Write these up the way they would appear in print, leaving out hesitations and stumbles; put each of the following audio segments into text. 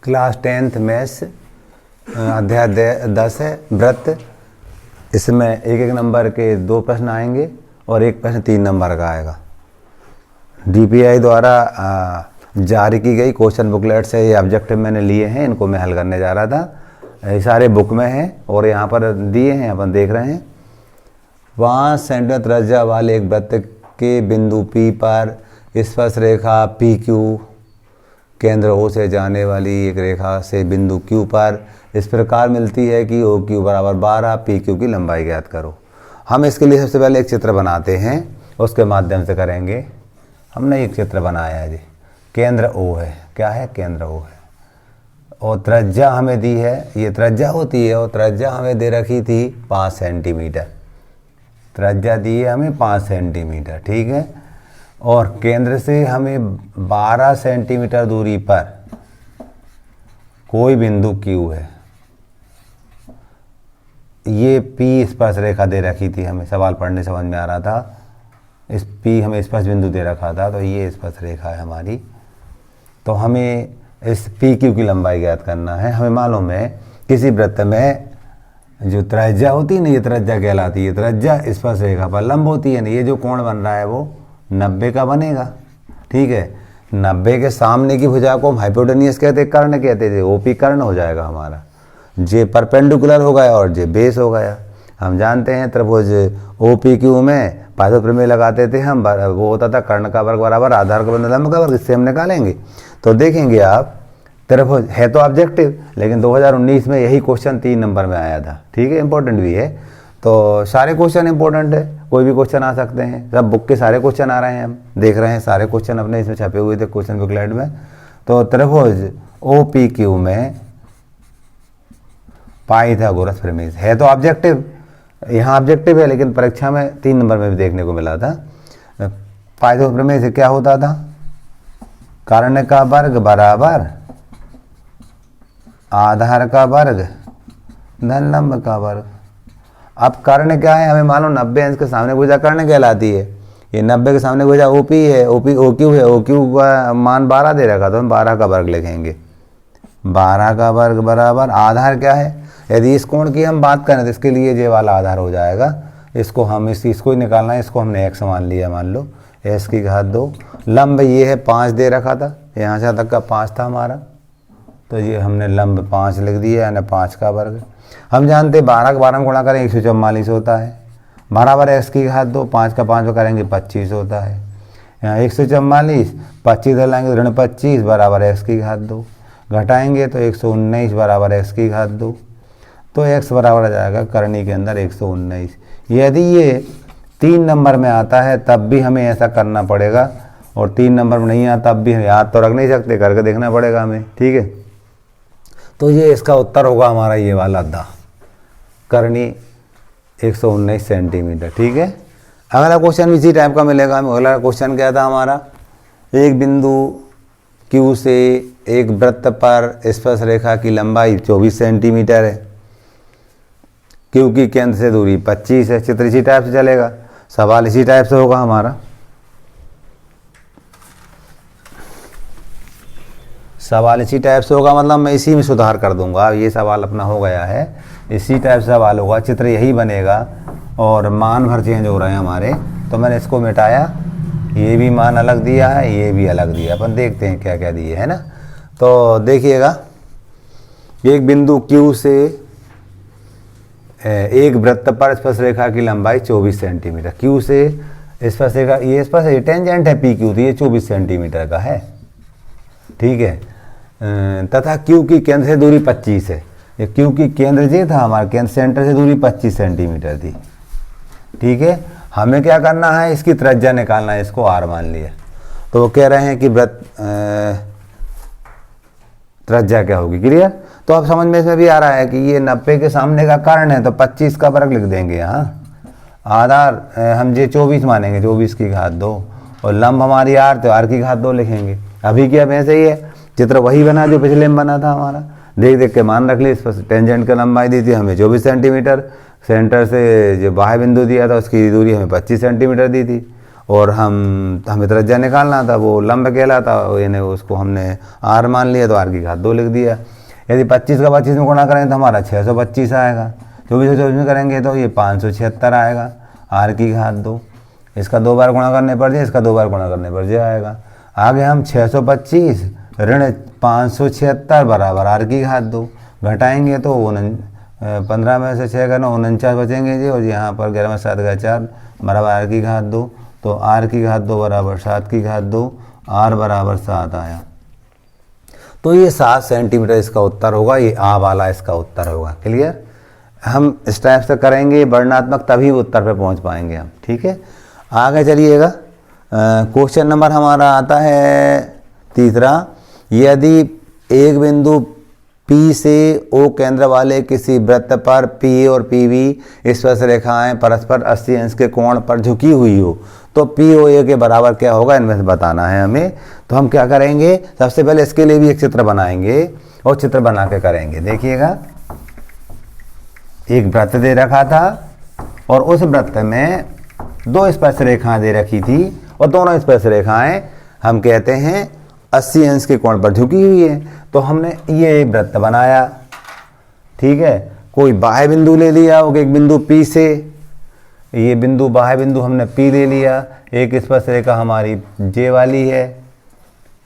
Class 10th maths अध्याय 10 है वृत्त। इसमें एक एक नंबर के 2 प्रश्न आएंगे और एक प्रश्न 3 नंबर का आएगा। DPI द्वारा जारी की गई क्वेश्चन बुकलेट से ये ऑब्जेक्टिव मैंने लिए हैं, इनको मैं हल करने जा रहा था। ये सारे बुक में हैं और यहाँ पर दिए हैं, अपन देख रहे हैं। 5 सेंटीमीटर त्रिज्या वाले एक वृत्त के बिंदु P पर स्पर्श रेखा PQ केंद्र O से जाने वाली एक रेखा से बिंदु Q पर इस प्रकार मिलती है कि OQ बराबर 12, PQ की लंबाई ज्ञात करो। हम इसके लिए सबसे पहले एक चित्र बनाते हैं, उसके माध्यम से करेंगे। हमने एक चित्र बनाया है जी, केंद्र O है। क्या है? केंद्र O है और त्रिज्या हमें दी है, ये त्रिज्या होती है और त्रिज्या हमें दे रखी थी 5 सेंटीमीटर। त्रिज्या दी है हमें 5 सेंटीमीटर, ठीक है। और केंद्र से हमें 12 सेंटीमीटर दूरी पर कोई बिंदु Q है। ये P स्पर्श रेखा दे रखी थी, हमें सवाल पढ़ने समझ में आ रहा था। इस P हमें स्पर्श बिंदु दे रखा था, तो ये स्पर्श रेखा है हमारी। तो हमें इस PQ की लंबाई ज्ञात करना है। हमें मालूम है किसी वृत्त में जो त्रिज्या होती है ना, ये त्रिज्या कहलाती है। त्रिज्या स्पर्श रेखा पर लंब होती है ना, ये जो कोण बन रहा है वो 90 का बनेगा, ठीक है। 90 के सामने की भुजा को हम हाइपोटेनियस कहते, कर्ण कहते थे। OP कर्ण हो जाएगा हमारा, जे परपेंडिकुलर हो गया और जे बेस हो गया। हम जानते हैं त्रिभुज OPQ में पाइथागोरस प्रमेय लगाते थे हम, वो होता था कर्ण का वर्ग बराबर आधार का वर्ग लंब का वर्ग। इससे हम निकालेंगे तो देखेंगे आप त्रिभुज है तो ऑब्जेक्टिव, लेकिन 2019 में यही क्वेश्चन 3 नंबर में आया था, ठीक है। इंपॉर्टेंट भी है, तो सारे क्वेश्चन इंपॉर्टेंट है, कोई भी क्वेश्चन आ सकते हैं। सब बुक के सारे क्वेश्चन आ रहे हैं, हम देख रहे हैं सारे क्वेश्चन अपने इसमें छपे हुए थे क्वेश्चन बुकलेट में। तो त्रिभुज OPQ में पाइथागोरस प्रमेय है तो ऑब्जेक्टिव, यहाँ ऑब्जेक्टिव है, लेकिन परीक्षा में 3 नंबर में भी देखने को मिला था। पाइथागोरस प्रमेय से क्या होता था? कर्ण का वर्ग बराबर आधार का वर्ग धन लंब का वर्ग। अब कर्ण क्या है? हमें मालूम 90 अंश के सामने भुजा कर्ण कहलाती है। ये 90 के सामने भुजा OP है, OQ है। OQ का मान 12 दे रखा, तो हम 12 का वर्ग लिखेंगे। 12 का वर्ग बराबर आधार क्या है? यदि इस कोण की हम बात करें तो इसके लिए ये वाला आधार हो जाएगा। इसको हम इसको ही निकालना है, इसको हमने x मान लिया, मान लो s की घात 2। लंब ये है 5 दे रखा था, यहाँ से तक का 5 था हमारा, तो ये हमने लंब 5 लिख दिया, यानी 5 का वर्ग। हम जानते हैं 12 का 12 में गुणा करें 144 होता है, बराबर x की घात 2। 5 का 5 में करेंगे 25 होता है। यहाँ 144 25 डालेंगे ऋण 25 बराबर x की घात 2, घटाएंगे तो 119 बराबर x की घात 2। तो x बराबर आ जाएगा करनी के अंदर 119। यदि ये 3 नंबर में आता है तब भी हमें ऐसा करना पड़ेगा, और 3 नंबर में नहीं आता तब भी याद तो रख नहीं सकते, करके देखना पड़ेगा हमें, ठीक है। तो ये इसका उत्तर होगा हमारा ये वाला दा, करनी 119 सेंटीमीटर, ठीक है। अगला क्वेश्चन इसी टाइप का मिलेगा हमें। अगला क्वेश्चन क्या था हमारा? एक बिंदु Q से एक वृत्त पर स्पर्श रेखा की लंबाई 24 सेंटीमीटर है। Q की केंद्र से दूरी 25 है। चित्र इसी टाइप से चलेगा, सवाल इसी टाइप से होगा हमारा। सवाल इसी टाइप से होगा, मतलब मैं इसी में सुधार कर दूंगा। ये सवाल अपना हो गया है, इसी टाइप से सवाल होगा, चित्र यही बनेगा और मान भर चेंज हो रहे हैं हमारे। तो मैंने इसको मिटाया, ये भी मान अलग दिया है, ये भी अलग दिया। अपन देखते हैं क्या क्या दिए है ना। तो देखिएगा, एक बिंदु Q से एक वृत्त पर स्पर्श रेखा की लंबाई 24 सेंटीमीटर। Q से स्पर्श रेखा, ये स्पर्श टेंजेंट है PQ, तो ये 24 सेंटीमीटर का है, ठीक है। तथा Q की केंद्र से दूरी 25 है। ये Q की केंद्र ये था हमारा, केंद्र सेंटर से दूरी 25 सेंटीमीटर थी, ठीक है। हमें क्या करना है? इसकी त्रिज्या निकालना है, इसको R मान लिया। तो वो कह रहे हैं कि वृत्त त्रिज्या क्या होगी, क्लियर। तो अब समझ में इसमें भी आ रहा है कि ये 90 के सामने का कर्ण है, तो 25 का वर्ग लिख देंगे यहाँ। आधार हम ये 24 मानेंगे, 24 की घात 2, और लंब हमारी R, तो R की घात 2 लिखेंगे। अभी क्या वैसे ही है, चित्र वही बना जो पिछले में बना था हमारा। देख देख के मान रख ली। इस पर टेंजेंट का लंबाई दी थी हमें 24 सेंटीमीटर, सेंटर से जो बाह्य बिंदु दिया था उसकी दूरी हमें 25 सेंटीमीटर दी थी, और हमें त्रिज्या निकालना था, वो लंब कहलाता, यानी उसको हमने आर मान लिया, तो आर की घात 2 लिख दिया। यदि 25 का 25 में गुणा करें तो हमारा 625 आएगा, 24 में करेंगे तो ये 576 आएगा, आर की घात 2। इसका 2 बार गुणा करने पर जे, इसका 2 बार गुणा करने पर जे आएगा। आगे हम 625 ऋण 576 बराबर आर की घात 2 घटाएंगे तो 15 में से 6 करना 49 बचेंगे जी, और यहाँ पर 11 में 7 का 4 बराबर आर की घात 2, तो आर की घात 2 बराबर 7 की घात 2, आर बराबर 7 आया। तो ये 7 सेंटीमीटर इसका उत्तर होगा, ये आ वाला इसका उत्तर होगा। क्लियर? हम इस टाइप से करेंगे वर्णात्मक, तभी उत्तर पे पहुंच पाएंगे हम। ठीक है, आगे चलिएगा। क्वेश्चन नंबर हमारा आता है तीसरा। यदि एक बिंदु P से O केंद्र वाले किसी वृत्त पर PA और PB स्पर्श रेखाएं परस्पर 80 अंश के कोण पर झुकी हुई हो, तो POA के बराबर क्या होगा, इनमें से बताना है हमें। तो हम क्या करेंगे, सबसे पहले इसके लिए भी एक चित्र बनाएंगे और चित्र बना के करेंगे। देखिएगा, एक वृत्त दे रखा था और उस वृत्त में 2 स्पर्श रेखाएं दे रखी थी, और दोनों स्पर्श रेखाएं हम कहते हैं 80 अंश के कोण पर झुकी हुई है। तो हमने ये वृत्त बनाया। ठीक है, कोई बाह्य बिंदु ले लिया, एक बिंदु P से, ये बिंदु बाह्य बिंदु हमने P ले लिया, एक स्पर्श रेखा हमारी J वाली है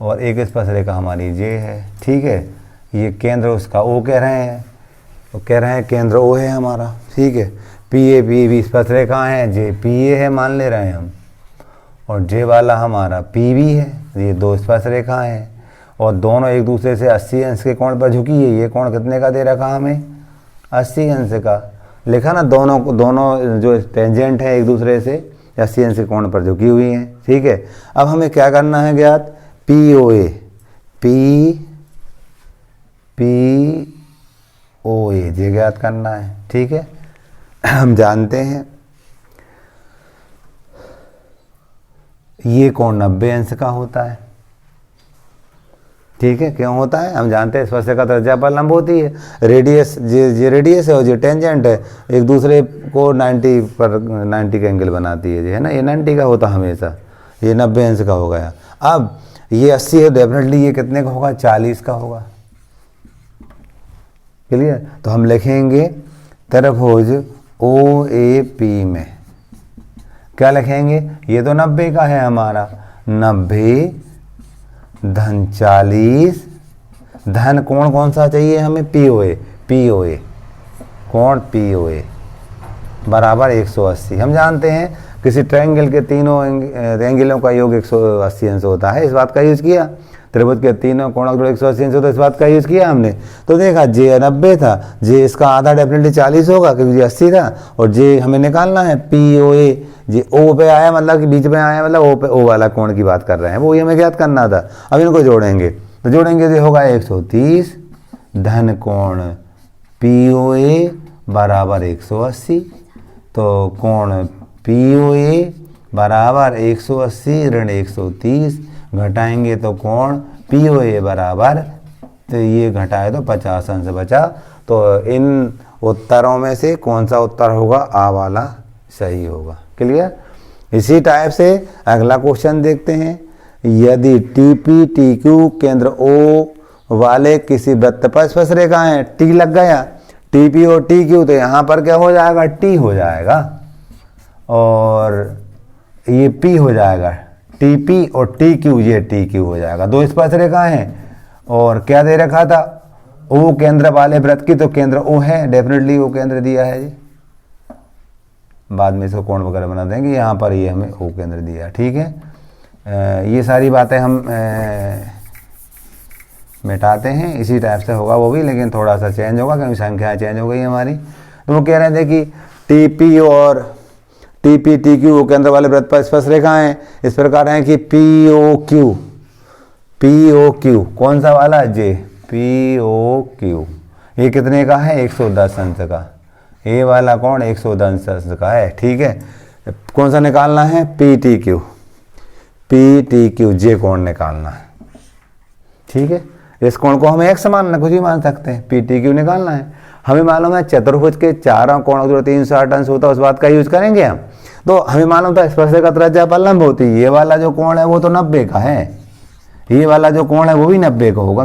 और एक स्पर्श रेखा हमारी J है। ठीक है, ये केंद्र उसका O कह रहे हैं, तो कह रहे हैं केंद्र O है हमारा। ठीक है, PA PB स्पर्श रेखा है, J PA है मान ले रहे हैं हम, और J वाला हमारा PB है। ये 2 स्पर्श रेखा हैं और दोनों एक दूसरे से 80 अंश के कोण पर झुकी है। ये कोण कितने का दे रखा हमें, 80 अंश का लिखा ना, दोनों जो टेंजेंट है एक दूसरे से 80 अंश के कोण पर झुकी हुई हैं। ठीक है, अब हमें क्या करना है ज्ञात, POA ये ज्ञात करना है। ठीक है, हम जानते हैं ये कोण 90 अंश का होता है। ठीक है, क्यों होता है हम जानते हैं, स्पर्श रेखा त्रिज्या पर लंब होती है, रेडियस ये रेडियस है और ये टेंजेंट है, एक दूसरे को 90 का एंगल बनाती है, है ना। ये 90 का होता हमेशा, ये 90 अंश का हो गया। अब ये 80 है, डेफिनेटली ये कितने का होगा, 40 का होगा। क्लियर? तो हम लिखेंगे त्रिभुज OAP में क्या लिखेंगे, ये तो 90 का है हमारा, 90 धन 40 धन कोण कौन सा चाहिए हमें, POA कोण POA बराबर 180। हम जानते हैं किसी ट्रायंगल के तीनों एंगलों का योग 180 अंश होता है, इस बात का यूज किया। त्रिभुज के तीनों कोणों का 180 अंश होता है, इस बात का यूज किया हमने। तो देखा J 90 था, J इसका आधा डेफिनेटली 40 होगा क्योंकि J 80 था, और J हमें निकालना है POA। J O पे आया मतलब कि बीच में आया, मतलब O पे O वाला कोण की बात कर रहे हैं, वो ही हमें ज्ञात करना था। अब इनको जोड़ेंगे तो जोड़ेंगे तो होगा 130 धन कोण POA बराबर 180। तो कोण POA बराबर 180 ऋण 130 घटाएंगे तो कोण POA बराबर, तो ये घटाए तो 50 अंश बचा। तो इन उत्तरों में से कौन सा उत्तर होगा, आ वाला सही होगा। क्लियर? इसी टाइप से अगला क्वेश्चन देखते हैं। यदि TP TQ केंद्र O वाले किसी वृत्त पर स्पर्श रेखाएं T लग गया, TP और TQ, तो यहाँ पर क्या हो जाएगा, T हो जाएगा और ये P हो जाएगा, TP और TQ, ये TQ हो जाएगा। 2 स्पर्श रेखाएं हैं और क्या दे रखा था, O केंद्र वाले वृत्त की, तो केंद्र O है, डेफिनेटली O केंद्र दिया है जी। बाद में इसको कोण वगैरह बना देंगे, यहाँ पर ये हमें O केंद्र दिया है। ठीक है, ये सारी बातें हम मिटाते हैं, इसी टाइप से होगा वो भी, लेकिन थोड़ा सा चेंज होगा क्योंकि संख्याएं चेंज हो गई हमारी। तो वो कह रहे थे कि TP और TP TQ केंद्र वाले वृत्त पर स्पर्श रेखाएं इस प्रकार हैं कि POQ कौन सा वाला, J POQ ये कितने का है, 110 अंश का। ये वाला कोण 110 अंश का है। ठीक है, कौन सा निकालना है, PTQ J कोण निकालना है। ठीक है, इस कोण को हमें x मानना, कुछ भी मान सकते हैं, PTQ निकालना है। हमें मालूम है चतुर्भुज के चारों कोणों का 360 अंश होता है, उस बात का यूज करेंगे हम। तो हमें मालूम था स्पर्शरेखा त्रिज्या पर लंब होती है, ये वाला जो कोण है वो तो 90 का है, ये वाला जो कोण है वो भी 90 का होगा,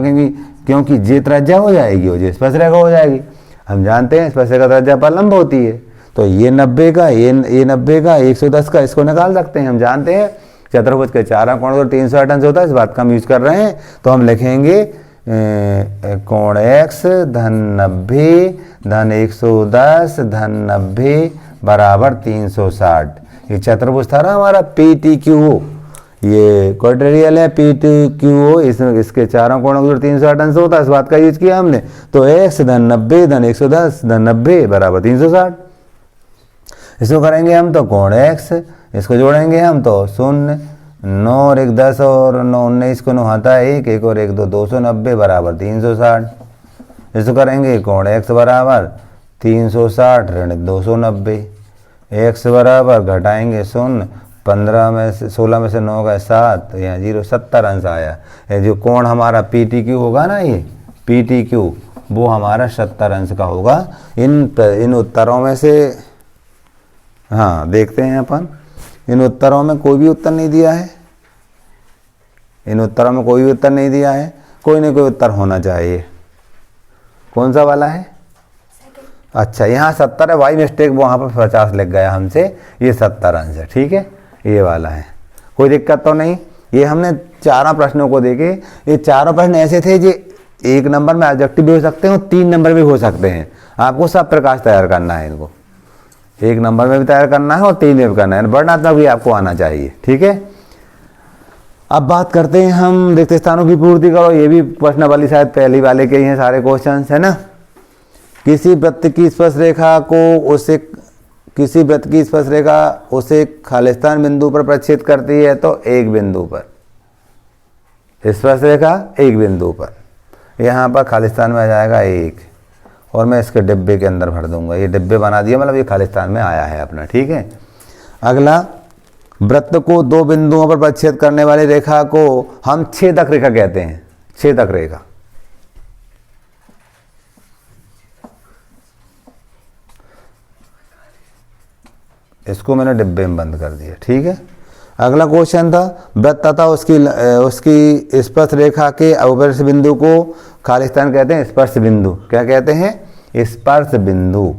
क्योंकि जे त्रिज्या हो जाएगी और जे स्पर्शरेखा हो जाएगी। हम जानते हैं स्पर्शरेखा त्रिज्या पर लंब होती है, तो ये 90 का, ये 90 का, 110 का, इसको निकाल सकते हैं। हम जानते हैं चतुर्भुज के चारों कोण तो 360 अंश होता है, इस बात का हम यूज कर रहे हैं। तो हम लिखेंगे कोण x धन 90 धन 110 धन 90 बराबर 360। ये चतुर्भुज था ना हमारा PTQO, ये क्वाड्रेरियल है PTQO, इसके चारों कोणों का 360 अंश होता है, इस बात का यूज किया हमने। तो x धन 90 धन 110 धन 90 बराबर 360। इसको करेंगे हम तो कोण x, इसको जोड़ेंगे हम तो 0, 9 और 1 10 और 9 19 को 9 आता है 1, 1 और 1 2 290 बराबर 360। इसको करेंगे कोण x बराबर 360 ऋण 290, x बराबर घटाएंगे 0, 15 में से 16 में से 9 का 7, तो यहाँ 0 70 अंश आया। ये जो कोण हमारा PTQ होगा ना, ये PTQ वो हमारा 70 अंश का होगा। इन उत्तरों में से हाँ देखते हैं अपन, इन उत्तरों में कोई भी उत्तर नहीं दिया है, इन उत्तरों में कोई भी उत्तर नहीं दिया है, कोई ना कोई उत्तर होना चाहिए। कौन सा वाला है? अच्छा यहाँ 70 है, वाई मिस्टेक, वहाँ पर 50 लिख गया हमसे, ये 70 अंश है, ठीक है, ये वाला है, कोई दिक्कत तो नहीं। ये हमने चारों प्रश्नों को देखे, ये चारों प्रश्न ऐसे थे जो 1 नंबर में ऑब्जेक्टिव भी हो सकते हैं और 3 नंबर भी हो सकते हैं। आपको सब प्रकाश तैयार करना है, इनको 1 नंबर में भी तैयार करना है और 3 में भी करना है, वर्णनात्मक भी आपको आना चाहिए, ठीक है। अब बात करते हैं हम रिक्त स्थानों की पूर्ति करो। ये भी प्रश्न वाली शायद पहली वाले के ही हैं सारे क्वेश्चन, है ना। किसी वृत्त की स्पर्शरेखा उसे खालिस्तान बिंदु पर प्रक्षेप करती है, तो एक बिंदु पर स्पर्शरेखा, एक बिंदु पर, यहाँ पर खालिस्तान में आ जाएगा 1, और मैं इसके डिब्बे के अंदर भर दूंगा। ये डिब्बे बना दिए, मतलब ये खालिस्तान में आया है अपना, ठीक है। अगला, वृत्त को 2 बिंदुओं पर प्रक्षेप करने वाली रेखा को हम छेदक रेखा कहते हैं, छेदक रेखा। इसको मैंने डिब्बे में बंद कर दिया, ठीक है। अगला क्वेश्चन था, वृत्त तथा उसकी स्पर्श रेखा के अवपर्श बिंदु को खालिस्तान कहते हैं, स्पर्श बिंदु। क्या कहते हैं? स्पर्श बिंदु।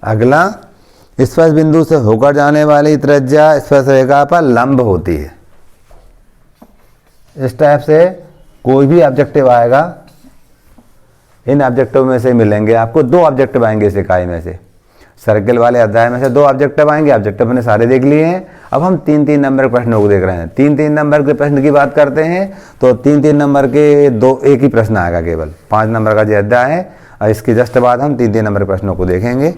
अगला, स्पर्श बिंदु से होकर जाने वाली त्रिज्या स्पर्श रेखा पर लंब होती है। इस टाइप से कोई भी ऑब्जेक्टिव आएगा, इन ऑब्जेक्टिव में से मिलेंगे आपको। 2 ऑब्जेक्टिव आएंगे इस इकाई में से, सर्किल वाले अध्याय में से 2 ऑब्जेक्टिव आएंगे। ऑब्जेक्टिव मैंने सारे देख लिए हैं। अब हम 3-3 नंबर के प्रश्नों को देख रहे हैं। 3-3 नंबर के प्रश्न की बात करते हैं तो 3-3 नंबर के एक ही प्रश्न आएगा केवल। 5 नंबर का जो अध्याय है, और इसके जस्ट बाद हम 3-3 नंबर के प्रश्नों को देखेंगे।